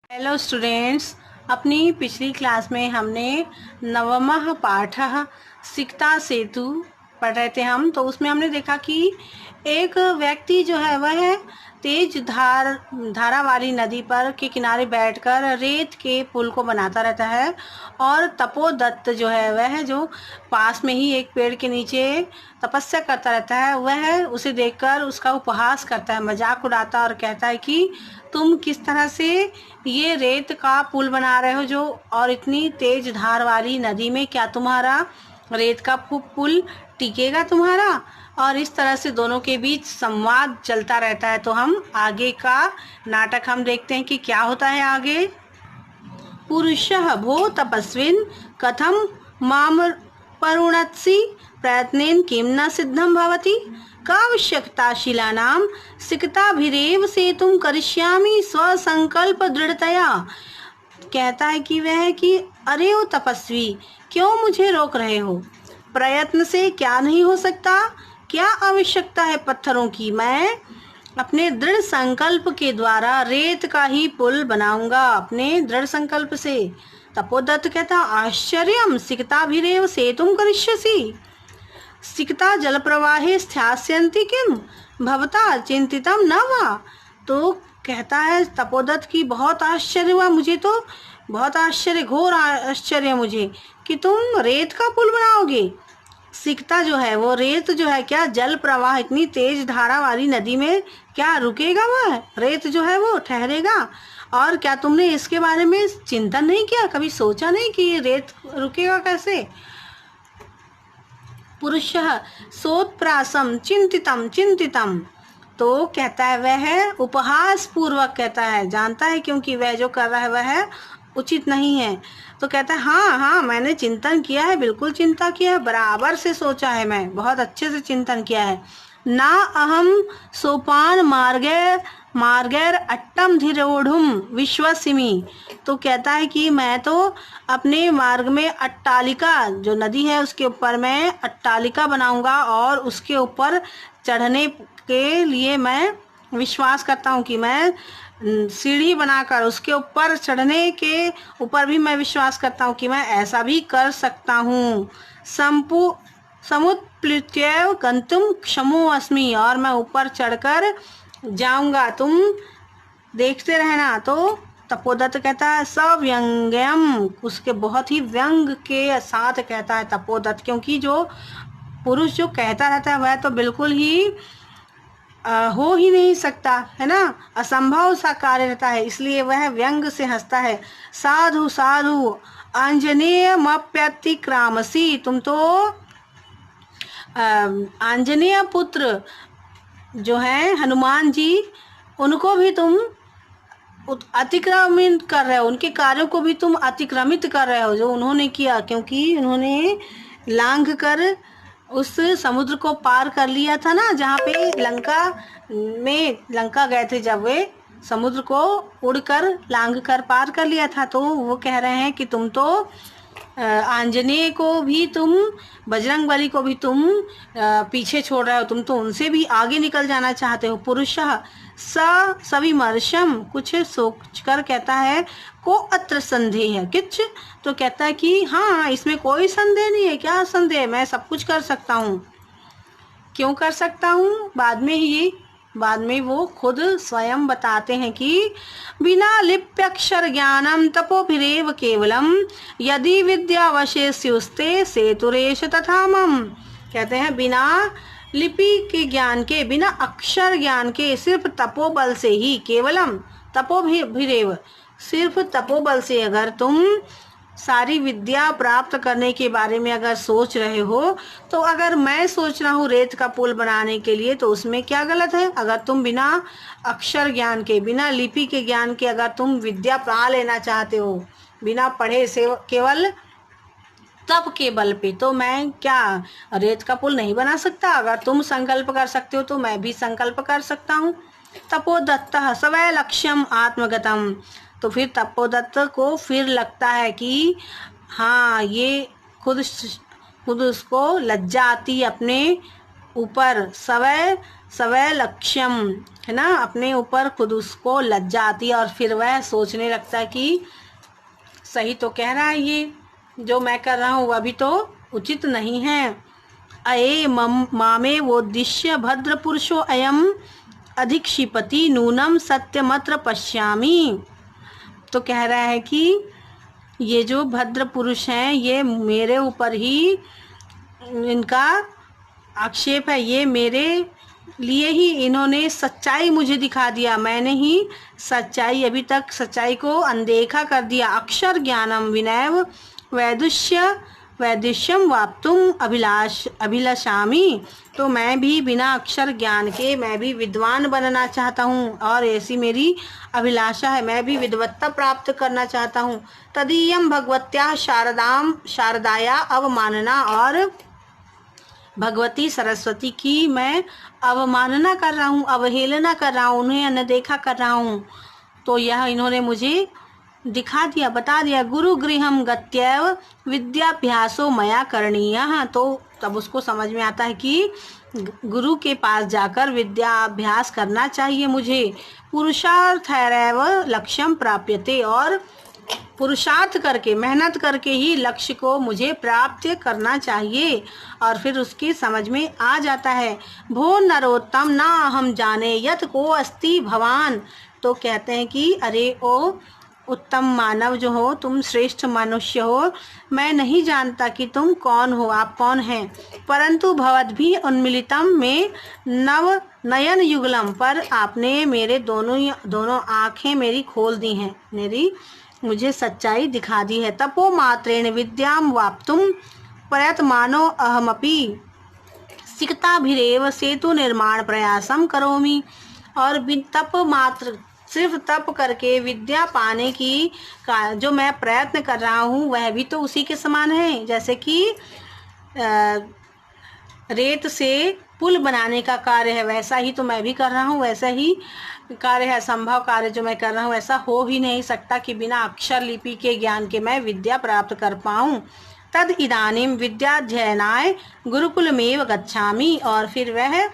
Hello students, अपनी पिछली class में हमने नवमः पाठः सिकता सेतु पढ़ रहे थे हम। तो उसमें हमने देखा कि एक व्यक्ति जो है वह तेज धारा वाली नदी पर के किनारे बैठकर रेत के पुल को बनाता रहता है और तपोदत्त जो है वह जो पास में ही एक पेड़ के नीचे तपस्या करता रहता है, वह उसे देखकर उसका उपहास करता है, मजाक उड़ाता और कहता है कि तुम किस तरह से ये रेत का पुल बना रहे हो जो, और इतनी तेज धार वाली नदी में क्या तुम्हारा रेत का पुल टिकेगा तुम्हारा। और इस तरह से दोनों के बीच संवाद चलता रहता है। तो हम आगे का नाटक हम देखते हैं कि क्या होता है आगे। पुरुषः भो तपस्विन् कथं माम परुणत्सि प्रयत्नेन किं न सिद्धं भवति कावश्यकता शिलानां सिकताभिरेव सेतुं करिष्यामि स्वसंकल्प दृढ़तया। कहता है कि वह कि अरे ओ तपस्वी, क्यों मुझे रोक रहे हो? प्रयत्न से क्या नहीं हो सकता? क्या आवश्यकता है पत्थरों की? मैं अपने दृढ़ संकल्प के द्वारा रेत का ही पुल बनाऊंगा, अपने दृढ़ संकल्प से। तपोदत्त कहता आश्चर्यम सिकताभिरेव सेतुं करिष्यसि सिकता जल प्रवाहे स्थास्यन्ति किम भवता चिंतितम न वा। तो कहता है तपोदत्त की बहुत आश्चर्य हुआ, मुझे तो बहुत आश्चर्य, घोर आश्चर्य मुझे कि तुम रेत का पुल बनाओगे। सिकता जो है वो रेत जो है, क्या जल प्रवाह इतनी तेज धारा वाली नदी में क्या रुकेगा? वह रेत जो है वो ठहरेगा? और क्या तुमने इसके बारे में चिंतन नहीं किया, कभी सोचा नहीं कि ये रेत रुकेगा कैसे? पुरुषः सोत्प्रासम चिंतितम चिंतितम। तो कहता है वह उपहास पूर्वक कहता है, जानता है क्योंकि वह जो कर रहा है वह उचित नहीं है। तो कहता है हाँ हाँ, मैंने चिंतन किया है, बिल्कुल चिंता किया है, बराबर से सोचा है, मैं बहुत अच्छे से चिंतन किया है। ना अहम सोपान मार्गैर अट्टम धिरोढ़ुम विश्वसिमि। तो कहता है कि मैं तो अपने मार्ग में अट्टालिका, जो नदी है उसके ऊपर मैं अट्टालिका बनाऊंगा और उसके ऊपर चढ़ने के लिए मैं विश्वास करता हूँ कि मैं सीढ़ी बनाकर उसके ऊपर चढ़ने के ऊपर भी मैं विश्वास करता हूँ कि मैं ऐसा भी कर सकता हूँ। समुत्प्लुत्यैव गन्तुं क्षमो अस्मि, और मैं ऊपर चढ़कर जाऊंगा, तुम देखते रहना। तो तपोदत्त कहता है सव्यंग्यम, उसके बहुत ही व्यंग के साथ कहता है तपोदत्त, क्योंकि जो पुरुष जो कहता रहता है वह तो बिल्कुल ही हो ही नहीं सकता है ना, असंभव सा कार्य रहता है, इसलिए वह व्यंग से हंसता है। साधु साधु आंजनेयमप्यतिक्रामसि, तुम तो आंजनेय पुत्र जो हैं हनुमान जी, उनको भी तुम अतिक्रमित कर रहे हो, उनके कार्यों को भी तुम अतिक्रमित कर रहे हो जो उन्होंने किया, क्योंकि उन्होंने लांघ कर उस समुद्र को पार कर लिया था ना, जहाँ पे लंका गए थे, जब वे समुद्र को उड़कर लांघ कर पार कर लिया था। तो वो कह रहे हैं कि तुम तो आंजनेय को भी तुम, बजरंगबली को भी तुम पीछे छोड़ रहे हो, तुम तो उनसे भी आगे निकल जाना चाहते हो। पुरुषः सविमर्शम, कुछ सोच कर कहता है को अत्र संदेह है किच। तो कहता है कि हाँ, इसमें कोई संदेह नहीं है, क्या संदेह, मैं सब कुछ कर सकता हूँ। क्यों कर सकता हूँ? बाद में वो खुद स्वयं बताते हैं कि बिना लिप्यक्षर ज्ञानम तपोभिरेव केवलम यदि विद्यावशेष्युस्ते सेतुरेश तथा मम। कहते हैं बिना लिपि के ज्ञान के, बिना अक्षर ज्ञान के, सिर्फ तपोबल से ही, केवलम तपोभिरेव, सिर्फ तपोबल से अगर तुम सारी विद्या प्राप्त करने के बारे में अगर सोच रहे हो, तो अगर मैं सोच रहा हूँ रेत का पुल बनाने के लिए, तो उसमें क्या गलत है? अगर तुम बिना अक्षर ज्ञान के, बिना लिपि के ज्ञान के अगर तुम विद्या पा लेना चाहते हो, बिना पढ़े से केवल तप के बल पे, तो मैं क्या रेत का पुल नहीं बना सकता? अगर तुम संकल्प कर सकते हो तो मैं भी संकल्प कर सकता हूँ। तपोदत्तः स्वय लक्ष्यम आत्मगतम। तो फिर तपोदत्त को फिर लगता है कि हाँ, ये खुद उसको लज्जा आती अपने ऊपर, स्वय स्वय लक्ष्यम, है ना, अपने ऊपर खुद उसको लज्जा आती है और फिर वह सोचने लगता है कि सही तो कह रहा है, ये जो मैं कर रहा हूँ वह भी तो उचित नहीं है। अये मामे वोद्दिश्य भद्र पुरुषो अयम अधिक्षिपति नूनम सत्यमत्र पश्यामि। तो कह रहा है कि ये जो भद्र पुरुष हैं ये मेरे ऊपर ही इनका आक्षेप है, ये मेरे लिए ही इन्होंने सच्चाई मुझे दिखा दिया, मैंने ही सच्चाई अभी तक सच्चाई को अनदेखा कर दिया। अक्षर ज्ञानम विनैव वैदुष्यम वाप्तुम अभिलाषामि। तो मैं भी बिना अक्षर ज्ञान के मैं भी विद्वान बनना चाहता हूँ और ऐसी मेरी अभिलाषा है, मैं भी विद्वत्ता प्राप्त करना चाहता हूँ। तदीयम भगवत्या शारदाया अवमानना, और भगवती सरस्वती की मैं अवमानना कर रहा हूँ, अवहेलना कर रहा हूँ, उन्हें अनदेखा कर रहा हूँ। तो यह इन्होंने मुझे दिखा दिया, बता दिया। गुरु गृहम गत्यैव विद्याभ्यासो मया करणीयः। तो तब उसको समझ में आता है कि गुरु के पास जाकर विद्याभ्यास करना चाहिए मुझे। पुरुषार्थैरेव लक्ष्यम प्राप्यते, और पुरुषार्थ करके मेहनत करके ही लक्ष्य को मुझे प्राप्त करना चाहिए। और फिर उसकी समझ में आ जाता है। भो नरोत्तम ना हम जाने यत को अस्ति भवान। तो कहते हैं कि अरे ओ उत्तम मानव जो हो, तुम श्रेष्ठ मनुष्य हो, मैं नहीं जानता कि तुम कौन हो, आप कौन हैं। परंतु भवद्भिः उन्मिलितम में नव नयन युगलम, पर आपने मेरे दोनों आँखें मेरी खोल दी हैं, मुझे सच्चाई दिखा दी है। तपो मात्रेण विद्याम वाप्तुम प्रयतमानो अहमपि सिकताभिरेव सेतु निर्माण प्रयासम करोमि। और तप मात्र, सिर्फ तप करके विद्या पाने की का जो मैं प्रयत्न कर रहा हूँ वह भी तो उसी के समान है। जैसे कि रेत से पुल बनाने का कार्य है, वैसा ही तो मैं भी कर रहा हूँ, वैसा ही कार्य है। संभव कार्य जो मैं कर रहा हूँ ऐसा हो ही नहीं सकता कि बिना अक्षर लिपि के ज्ञान के मैं विद्या प्राप्त कर पाऊँ। तद इदानीम विद्याध्ययनाय गुरुकुलमेव गच्छामि। और फिर वह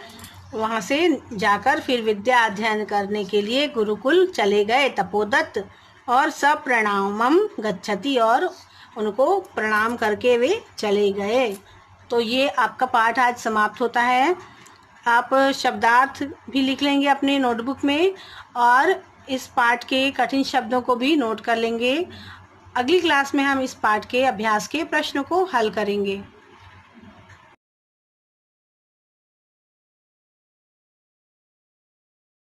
वहाँ से जाकर फिर विद्या अध्ययन करने के लिए गुरुकुल चले गए। तपोदत्त और सप्रणामम गच्छति, और उनको प्रणाम करके वे चले गए। तो ये आपका पाठ आज समाप्त होता है। आप शब्दार्थ भी लिख लेंगे अपने नोटबुक में और इस पाठ के कठिन शब्दों को भी नोट कर लेंगे। अगली क्लास में हम इस पाठ के अभ्यास के प्रश्नों को हल करेंगे।